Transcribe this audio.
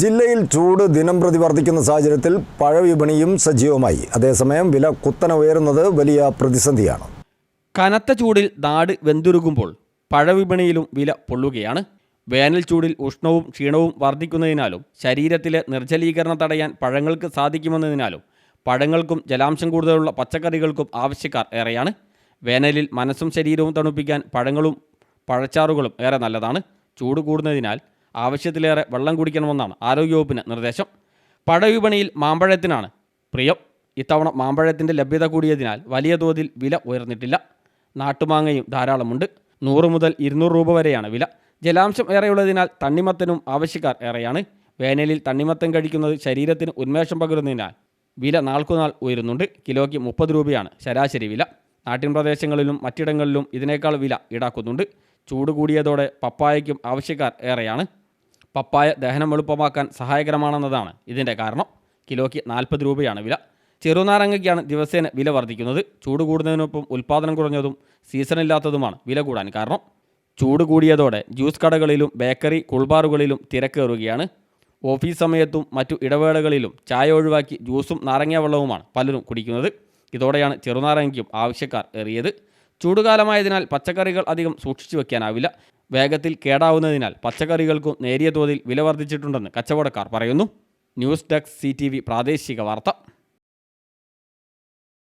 ജില്ലയിൽ ചൂട് ദിനംപ്രതി വർദ്ധിക്കുന്ന സാഹചര്യത്തിൽ പഴവിപണിയും സജീവമായി. അതേസമയം വില കുത്തനെ ഉയരുന്നത് വലിയ പ്രതിസന്ധിയാണ്. കനത്ത ചൂടിൽ നാട് വെന്തുരുകുമ്പോൾ പഴവിപണിയിലും വില പൊള്ളുകയാണ്. വേനൽ ചൂടിൽ ഉഷ്ണവും ക്ഷീണവും വർദ്ധിക്കുന്നതിനാലും ശരീരത്തിലെ നിർജ്ജലീകരണം തടയാൻ പഴങ്ങൾക്ക് സാധിക്കുമെന്നതിനാലും പഴങ്ങൾക്കും ജലാംശം കൂടുതലുള്ള പച്ചക്കറികൾക്കും ആവശ്യക്കാർ ഏറെയാണ്. വേനലിൽ മനസ്സും ശരീരവും തണുപ്പിക്കാൻ പഴങ്ങളും പഴച്ചാറുകളും ഏറെ നല്ലതാണ്. ചൂട് കൂടുന്നതിനാൽ ആവശ്യത്തിലേറെ വെള്ളം കുടിക്കണമെന്നാണ് ആരോഗ്യവകുപ്പിന് നിർദ്ദേശം. പഴവിപണിയിൽ മാമ്പഴത്തിനാണ് പ്രിയം. ഇത്തവണ മാമ്പഴത്തിൻ്റെ ലഭ്യത കൂടിയതിനാൽ വലിയ തോതിൽ വില ഉയർന്നിട്ടില്ല. നാട്ടുമാങ്ങയും ധാരാളമുണ്ട്. 100 മുതൽ 200 രൂപ വരെയാണ് വില. ജലാംശം ഏറെയുള്ളതിനാൽ തണ്ണിമത്തനും ആവശ്യക്കാർ ഏറെയാണ്. വേനലിൽ തണ്ണിമത്തൻ കഴിക്കുന്നത് ശരീരത്തിന് ഉന്മേഷം പകരുന്നതിനാൽ വില നാൾക്കുനാൾ ഉയരുന്നുണ്ട്. കിലോയ്ക്ക് 30 രൂപയാണ് ശരാശരി വില. നാട്ടിൻ പ്രദേശങ്ങളിലും മറ്റിടങ്ങളിലും ഇതിനേക്കാൾ വില ഈടാക്കുന്നുണ്ട്. ചൂട് കൂടിയതോടെ പപ്പായയ്ക്കും ആവശ്യക്കാർ ഏറെയാണ്. പപ്പായ ദഹനം എളുപ്പമാക്കാൻ സഹായകരമാണെന്നതാണ് ഇതിൻ്റെ കാരണം. കിലോയ്ക്ക് 40 രൂപയാണ് വില. ചെറുനാരങ്ങയ്ക്കാണ് ദിവസേന വില വർദ്ധിക്കുന്നത്. ചൂട് കൂടുന്നതിനൊപ്പം ഉൽപ്പാദനം കുറഞ്ഞതും സീസണില്ലാത്തതുമാണ് വില കൂടാൻ കാരണം. ചൂട് കൂടിയതോടെ ജ്യൂസ് കടകളിലും ബേക്കറി കൂൾബാറുകളിലും തിരക്കേറുകയാണ്. ഓഫീസ് സമയത്തും മറ്റു ഇടവേളകളിലും ചായ ഒഴിവാക്കി ജ്യൂസും നാരങ്ങ വെള്ളവുമാണ് പലരും കുടിക്കുന്നത്. ഇതോടെയാണ് ചെറുനാരങ്ങയ്ക്കും ആവശ്യക്കാർ ഏറിയത്. ചൂടുകാലമായതിനാൽ പച്ചക്കറികൾ അധികം സൂക്ഷിച്ചു വയ്ക്കാനാവില്ല. വേഗത്തിൽ കേടാവുന്നതിനാൽ പച്ചക്കറികൾക്കും നേരിയ തോതിൽ വില വർദ്ധിച്ചിട്ടുണ്ടെന്ന് കച്ചവടക്കാർ പറയുന്നു. ന്യൂസ് ഡെസ്ക് CTV പ്രാദേശിക വാർത്ത.